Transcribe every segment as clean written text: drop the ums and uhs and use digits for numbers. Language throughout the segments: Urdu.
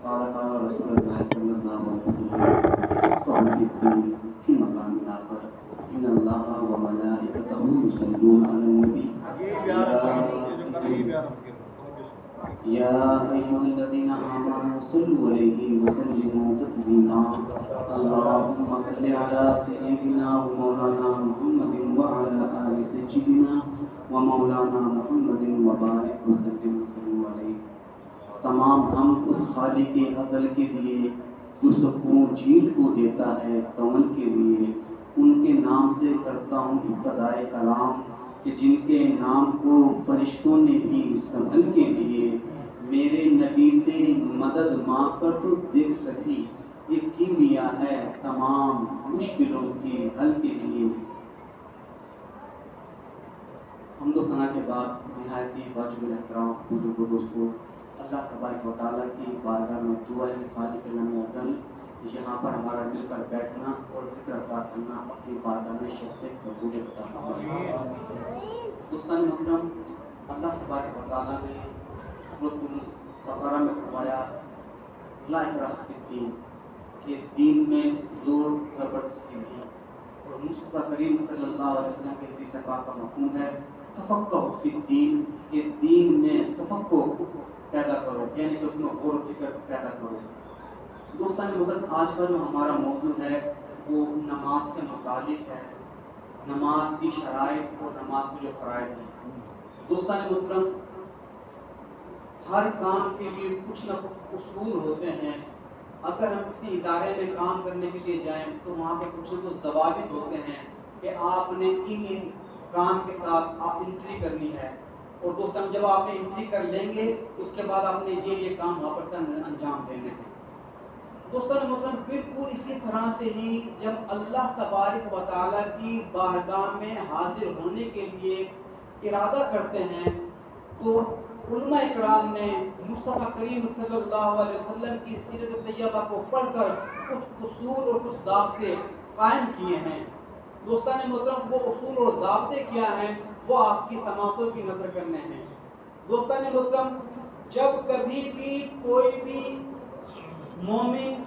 قال قال رسول الله صلى الله عليه وسلم افقه في الدين في مقام آخر ان الله وملائكته يصلون على النبي يا أيها الذين آمنوا صلوا عليه وسلموا تسليما اللهم صل على سيدنا ومولانا محمد وعلى آل سيدنا ومولانا محمد وبارك وسلم علیہ. تمام ہم اس خالق ازل کے لیے جو سکون جھیل کو دیتا ہے کون کے لیے ان کے نام سے کرتا ہوں ابتدائے کلام کہ جن کے نام کو فرشتوں نے بھی سنبھل کے لیے میرے نبی سے مدد مانگ کر تو دیکھ سکی. یہ کیمیا ہے تمام مشکلوں کے حل کے لیے. حمد و ثنا کے بعد نہایت ہی واجب الاحترام بزرگوں دوستوں اللہ تبارک و تعالیٰ کی بارگاہ میں دعا ہے خالق علم ازل یہاں پر ہمارا مل کر بیٹھنا اور ذکر اذکار کرنا اپنی بارگاہ میں شرف قبول عطا فرمائے. دوستان محترم اللہ تبارک و تعالیٰ نے سورۃ البقرہ میں فرمایا لا اکراہ فی الدین کہ دین میں زور زبردستی نہیں. اور مصطفیٰ کریم صلی اللہ علیہ وسلم کے حدیث پاک کا مفہوم ہے تفقہ فی الدین کہ دین میں تفقہ پیدا کرو یعنی کہ اس میں غور و فکر پیدا کرو. دوستان محترم آج کا جو ہمارا موضوع ہے وہ نماز سے متعلق ہے. نماز کی شرائط اور نماز کے جو فرائض ہیں. دوستان محترم ہر کام کے لیے کچھ نہ کچھ اصول ہوتے ہیں. اگر ہم کسی ادارے میں کام کرنے کے لیے جائیں تو وہاں پر کچھ نہ کچھ ضوابط ہوتے ہیں کہ آپ نے ان کام کے ساتھ آپ انٹری کرنی ہے. اور دوستان جب آپ نے انٹری کر لیں گے تو اس کے بعد آپ نے یہ کام وہاں پر انجام دینے ہیں. دوستان محترم بالکل اسی طرح سے ہی جب اللہ تبارک و تعالیٰ کی بارگاہ میں حاضر ہونے کے لیے ارادہ کرتے ہیں تو علماء اکرام نے مصطفیٰ کریم صلی اللہ علیہ وسلم کی سیرت طیبہ کو پڑھ کر کچھ اصول اور کچھ ضابطے قائم کیے ہیں. دوستان محترم وہ اصول اور ضابطے کیا ہیں وہ آپ کی سماعتوں کی نظر کرنے ہیں. دوستان محترم جب کبھی بھی کوئی بھی مومن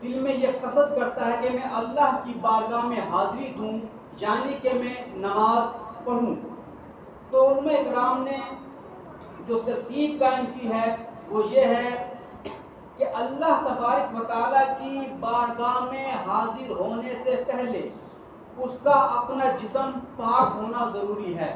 دل میں یہ قصد کرتا ہے کہ میں اللہ کی بارگاہ میں حاضری دوں یعنی کہ میں نماز پڑھوں تو علماء اکرام نے جو ترتیب قائم کی ہے وہ یہ ہے کہ اللہ تبارک و تعالیٰ کی بارگاہ میں حاضر ہونے سے پہلے اس کا اپنا جسم پاک ہونا ضروری ہے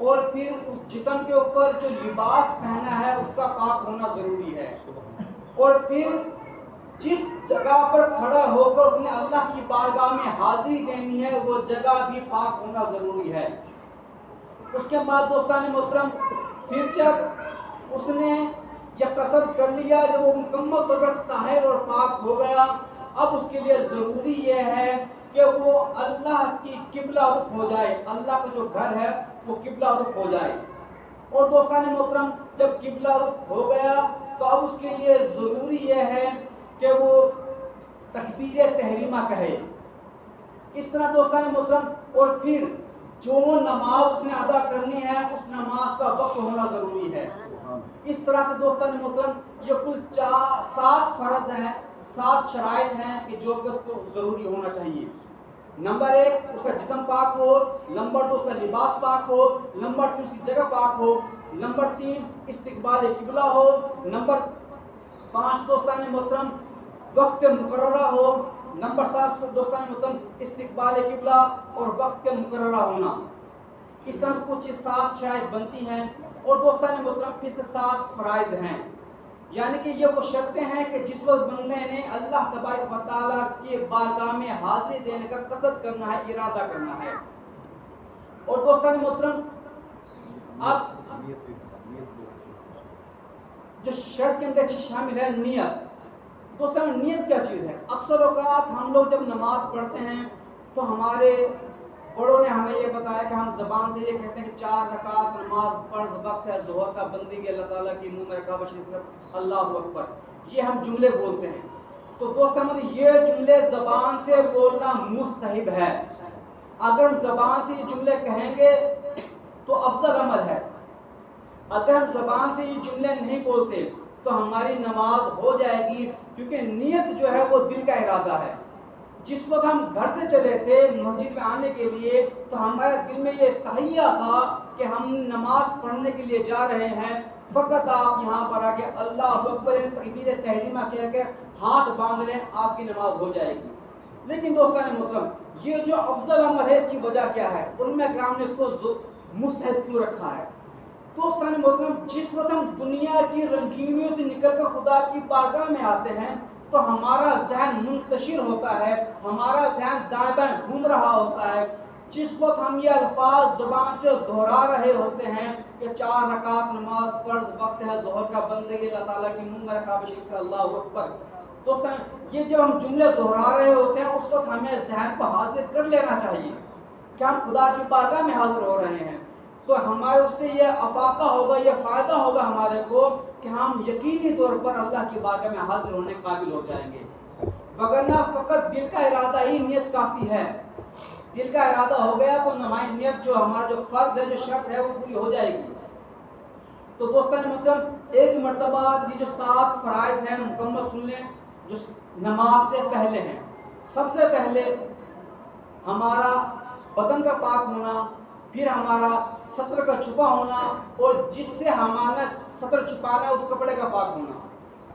اور پھر اس جسم کے اوپر جو لباس پہنا ہے اس کا پاک ہونا ضروری ہے اور پھر جس جگہ پر کھڑا ہو کر اس نے اللہ کی بارگاہ میں حاضری دینی ہے وہ جگہ بھی پاک ہونا ضروری ہے. اس کے بعد دوستان محترم پھر جب اس نے یہ قصد کر لیا جب وہ مکمل طور پر طاہر اور پاک ہو گیا اب اس کے لیے ضروری یہ ہے کہ وہ اللہ کی قبلہ رخ ہو جائے. اللہ کا جو گھر ہے وہ قبلہ رخ ہو جائے. اور دوستان محترم جب قبلہ رخ ہو گیا تو اب اس کے لیے ضروری یہ ہے کہ وہ تکبیر تحریمہ کہے. اس طرح دوستان محترم اور پھر جو نماز اس نے ادا کرنی ہے اس نماز کا وقت ہونا ضروری ہے. اس طرح سے دوستان محترم یہ کل 7 فرض ہیں 7 شرائط ہیں کہ جو کہ اس کو ضروری ہونا چاہیے. نمبر 1 اس کا جسم پاک ہو. نمبر 2 اس کا لباس پاک ہو. نمبر 3 اس کی جگہ پاک ہو. نمبر 3 استقبال قبلہ ہو. نمبر 5 دوستان محترم وقت مقررہ ہو. نمبر 7 دوستان محترم استقبال قبلہ اور وقت مقررہ ہونا. اس طرح کچھ 7 شرائط بنتی ہیں اور دوستان محترم اس کے 7 فرائض ہیں یعنی کہ یہ وہ شرطیں ہیں کہ جس وقت بندے نے اللہ تبارک و تعالیٰ کی بارگاہ میں حاضری دینے کا قصد کرنا ہے ارادہ کرنا ہے. اور دوستان محترم اب جو شرط کے اندر شامل ہے نیت. دوستان نیت کیا چیز ہے؟ اکثر اوقات ہم لوگ جب نماز پڑھتے ہیں تو ہمارے بڑوں نے ہمیں یہ بتایا کہ ہم زبان سے یہ کہتے ہیں کہ 4 رکعت نماز فرض وقت ہے ظہر کا بندگی اللہ تعالیٰ کی منہ میں رکعت شریف اللہ اکبر یہ ہم جملے بولتے ہیں. تو دوستان یہ جملے زبان سے بولنا مستحب ہے. اگر زبان سے یہ جملے کہیں گے تو افضل عمل ہے. اگر ہم زبان سے یہ جملے نہیں بولتے تو ہماری نماز ہو جائے گی، کیونکہ نیت جو ہے وہ دل کا ارادہ ہے۔ جس وقت ہم گھر سے چلے تھے مسجد میں آنے کے لیے تو ہمارے دل میں یہ تہیہ تھا کہ ہم نماز پڑھنے کے لیے جا رہے ہیں، فقط آپ یہاں پر آ کے اللہ اکبر تکبیر تحریمہ کہہ کے ہاتھ باندھ لیں، آپ کی نماز ہو جائے گی۔ لیکن دوستان محترم، یہ جو افضل عمل ہے اس کی وجہ کیا ہے؟ علماء کرام نے اس کو مستحب کیوں رکھا ہے؟ دوستان محترم، جس وقت ہم دنیا کی رنگینیوں سے نکل کر خدا کی بارگاہ میں آتے ہیں تو ہمارا ذہن منتشر ہوتا ہے، ہمارا ذہن دائیں بائیں گھوم رہا ہوتا ہے۔ جس وقت ہم یہ الفاظ زبان سے دہرا رہے ہوتے ہیں کہ 4 رکعت نماز فرض وقت ہے ظہر کا، بندگی اللہ تعالیٰ کی، منہ میں کعبہ شریف کا، اللہ اکبر، دوستان یہ جب ہم جملے دہرا رہے ہوتے ہیں اس وقت ہمیں ذہن کو حاضر کر لینا چاہیے کہ ہم خدا کی بارگاہ میں حاضر ہو رہے ہیں، تو ہمارے اس سے یہ افاقہ ہوگا، یہ فائدہ ہوگا ہمارے کو کہ ہم یقینی طور پر اللہ کی بارگاہ میں حاضر ہونے قابل ہو جائیں گے۔ وگرنہ فقط دل کا ارادہ ہی نیت کافی ہے، دل کا ارادہ ہو گیا تو نماز نیت جو ہمارا جو فرض ہے، جو شرط ہے، وہ پوری ہو جائے گی۔ تو دوستان محترم، ایک مرتبہ یہ جو 7 فرائض ہیں مکمل سن لیں جو نماز سے پہلے ہیں۔ سب سے پہلے ہمارا بدن کا پاک ہونا، پھر ہمارا سطر کا چھپا ہونا، اور جس سے ہمارا سطر چھپانا ہے اس کپڑے کا پاک ہونا۔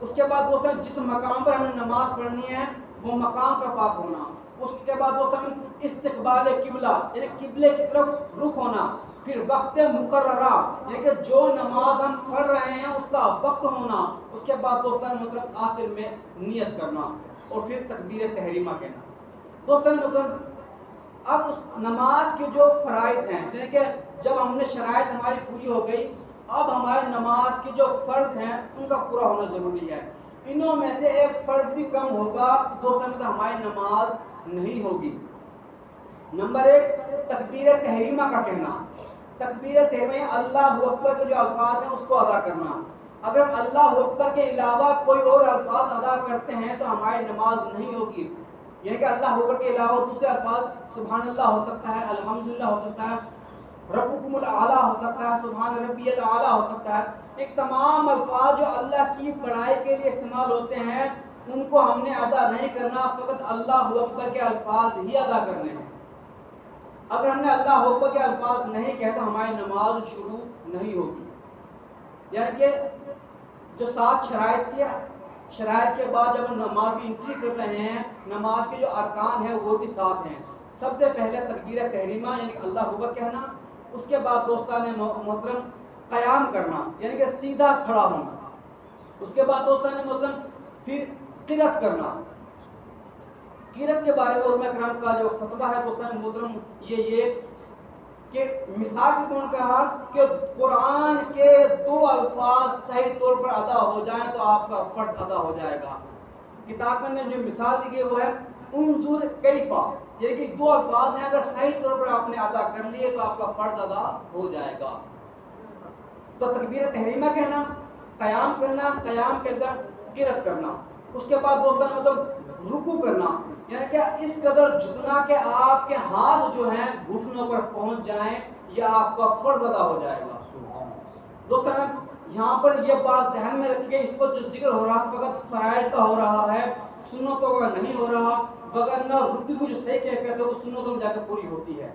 اس کے بعد دوستان جس مقام پر ہمیں نماز پڑھنی ہے وہ مقام کا پاک ہونا۔ اس کے بعد دوستان استقبال قبلہ یعنی قبلے کی طرف رخ ہونا، پھر وقت مقررہ یعنی کہ جو نماز ہم پڑھ رہے ہیں اس کا وقت ہونا، اس کے بعد دوستان مطلب آخر میں نیت کرنا، اور پھر تکبیر تحریمہ کہنا۔ دوستان مطلب اب اس نماز کے جو فرائض ہیں یعنی کہ جب ہم نے شرائط ہماری پوری ہو گئی، اب ہماری نماز کے جو فرض ہیں ان کا پورا ہونا ضروری ہے۔ انہوں میں سے ایک فرض بھی کم ہوگا دوستان مطلب ہماری نماز نہیں ہوگی۔ نمبر 1 تکبیر تحریمہ کا کہنا۔ تکبیر تحریمہ اللہ اکبر کے جو الفاظ ہیں اس کو ادا کرنا۔ اگر اللہ اکبر کے علاوہ کوئی اور الفاظ ادا کرتے ہیں تو ہماری نماز نہیں ہوگی، یعنی کہ اللہ اکبر کے علاوہ دوسرے الفاظ سبحان اللہ ہو سکتا ہے، الحمدللہ ہو سکتا ہے، ربکم الاعلیٰ ہو سکتا ہے، سبحان ربی الاعلیٰ ہو سکتا ہے۔ ایک تمام الفاظ جو اللہ کی بڑائی کے لیے استعمال ہوتے ہیں ان کو ہم نے ادا نہیں کرنا، فقط اللہ اکبر کے الفاظ ہی ادا کرنے ہیں۔ اگر ہم نے اللہ اکبر کے الفاظ نہیں کہے تو ہماری نماز شروع نہیں ہوگی۔ یعنی کہ جو 7 شرائط تھی، شرائط کے بعد جب ہم نماز کی انٹری کر رہے ہیں، نماز کے جو ارکان ہیں وہ بھی 7 ہیں۔ سب سے پہلے تکبیر تحریمہ یعنی کہ اللہ اکبر کہنا، اس کے بعد دوستان محترم قیام کرنا یعنی کہ سیدھا کھڑا ہونا، اس کے بعد دوستان محترم پھر قرأت کرنا۔ قرأت کے بارے میں علماء کرام کا جو فتویٰ ہے دوستان محترم یہ کہ مثال کے طور کہا کہ قرآن کے 2 الفاظ صحیح طور پر ادا ہو جائیں تو آپ کا فرض ادا ہو جائے گا۔ کتاب میں جو مثال دی گئی وہ ہے انظر کیفا، یہ کہ 2 الفاظ ہیں، اگر صحیح طور پر آپ نے ادا کر لیے تو آپ کا فرض ادا ہو جائے گا۔ تو تکبیر تحریمہ کہنا، قیام کرنا، قیام کے اندر قرأت کرنا، اس کے بعد دوستان مطلب رکوع کرنا یعنی کہ اس قدر جھکنا کہ آپ کے ہاتھ جو ہیں گھٹنوں پر پہنچ جائیں، یہ آپ کا فرض ادا ہو جائے گا۔ دوستان یہاں پر یہ بات ذہن میں رکھیے، اس پر جو ذکر ہو رہا فقط فرائض کا ہو رہا ہے، سنتوں کا نہیں ہو رہا، وگرنہ رکوع کی جو صحیح کیفیت ہے وہ سنتوں میں جا کے پوری ہوتی ہے۔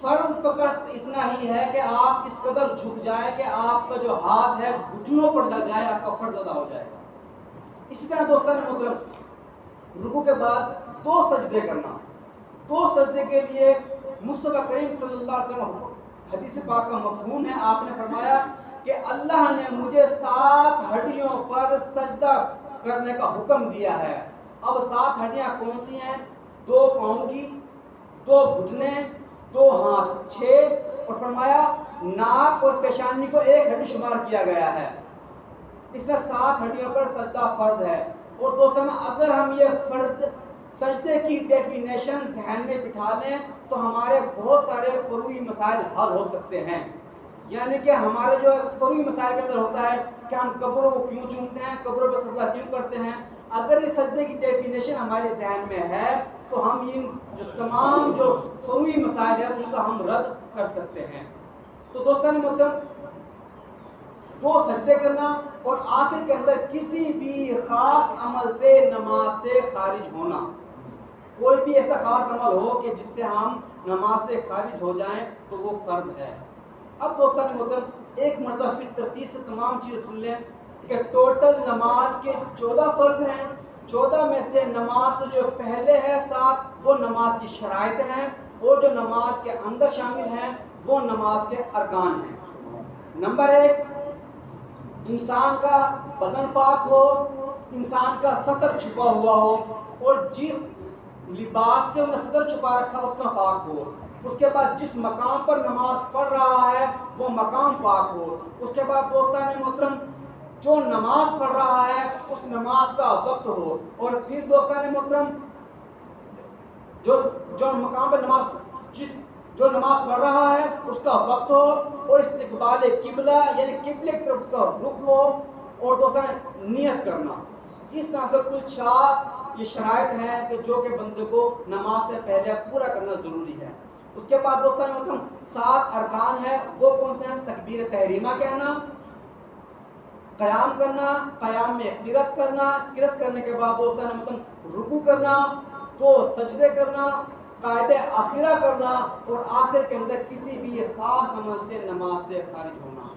فرض فقط اتنا ہی ہے کہ آپ اس قدر جھک جائیں کہ آپ کا جو ہاتھ ہے گھٹنوں پر لگ جائے، آپ کا فرض ادا ہو جائے گا۔ اسی طرح دوستان مطلب رکوع کے بعد 2 سجدے کرنا۔ 2 سجدے کے لیے مصطفیٰ کریم صلی اللہ علیہ وسلم حدیث پاک کا مفہوم ہے، آپ نے فرمایا کہ اللہ نے مجھے 7 ہڈیوں پر سجدہ کرنے کا حکم دیا ہے۔ اب 7 ہڈیاں کون سی ہیں؟ 2 پاؤں کی، 2 گھٹنے، 2 ہاتھ، 6، اور فرمایا ناک اور پیشانی کو 1 ہڈی شمار کیا گیا ہے۔ اس میں 7 ہڈیوں پر سجدہ فرض ہے۔ اور دوستوں اگر ہم یہ فرض سجدے کی ڈیفینیشن ذہن میں بٹھا لیں تو ہمارے بہت سارے فروعی مسائل حل ہو سکتے ہیں۔ یعنی کہ ہمارے جو فروعی مسائل کے اندر ہوتا ہے کہ ہم قبروں کو کیوں چومتے ہیں، قبروں پہ سجدہ کیوں کرتے ہیں، اگر اس سجدے کی ڈیفینیشن ہمارے ذہن میں ہے تو ہم ان جو تمام جو فروعی مسائل ہیں ان کا ہم رد کر سکتے ہیں۔ تو دوستان محترم 2 سجدے کرنا، اور آخر کے اندر کسی بھی خاص عمل سے نماز سے خارج ہونا. کوئی بھی ایسا خاص عمل ہو کہ جس سے ہم نماز سے خارج ہو جائیں تو وہ فرض ہے. اب دوستان محترم ایک مرتبہ پھر ترتیب سے تمام چیز سن لیں کہ ٹوٹل نماز کے 14 فرض ہیں. 14 میں سے نماز جو پہلے ہے 7 وہ نماز کی شرائط ہیں، اور جو نماز کے اندر شامل ہیں وہ نماز کے ارکان ہیں. نمبر 1، انسان کا بدن پاک ہو، انسان کا سطر چھپا ہوا ہو، اور جس لباس سے انہیں سطر چھپا رکھا اس کا پاک ہو. اس کے بعد جس مقام پر نماز پڑھ رہا ہے وہ مقام پاک ہو. اس کے بعد دوستان محترم جو نماز پڑھ رہا ہے اس نماز کا وقت ہو. اور پھر دوستان محترم جو مقام پر جو نماز پڑھ رہا ہے اس کا وقت ہو، اور استقبال قبلہ یعنی قبلے کی طرف اس کا رخ ہو، اور دوستان نیت کرنا. اس طرح سے کل 4 یہ شرائط ہیں کہ جو کہ بندے کو نماز سے پہلے پورا کرنا ضروری ہے. اس کے بعد دوستان محترم 7 ارکان ہیں. وہ کون سے ہیں؟ تکبیر تحریمہ کہنا، قیام کرنا، قیام میں قرات کرنا، قرات کرنے کے بعد دوستان محترم رکوع کرنا، تو سجدے کرنا، قاعدہ اخیرہ کرنا، اور آخر کے اندر کسی بھی خاص عمل سے نماز سے خارج ہونا.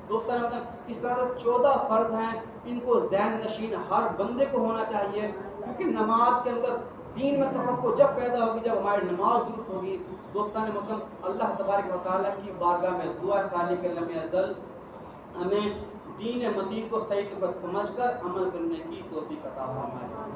دوستان محترم اس طرح 14 فرض ہیں. ان کو ذہن نشین ہر بندے کو ہونا چاہیے، کیونکہ نماز کے اندر دین میں تفقہ جب پیدا ہوگی جب ہماری نماز درست ہوگی. دوستان محترم اللہ تبارک و تعالیٰ کی بارگاہ میں دعا خالق علم ازل ہمیں دین مدین کو صحیح طور پر سمجھ کر عمل کرنے کی توفیق عطا فرمائے.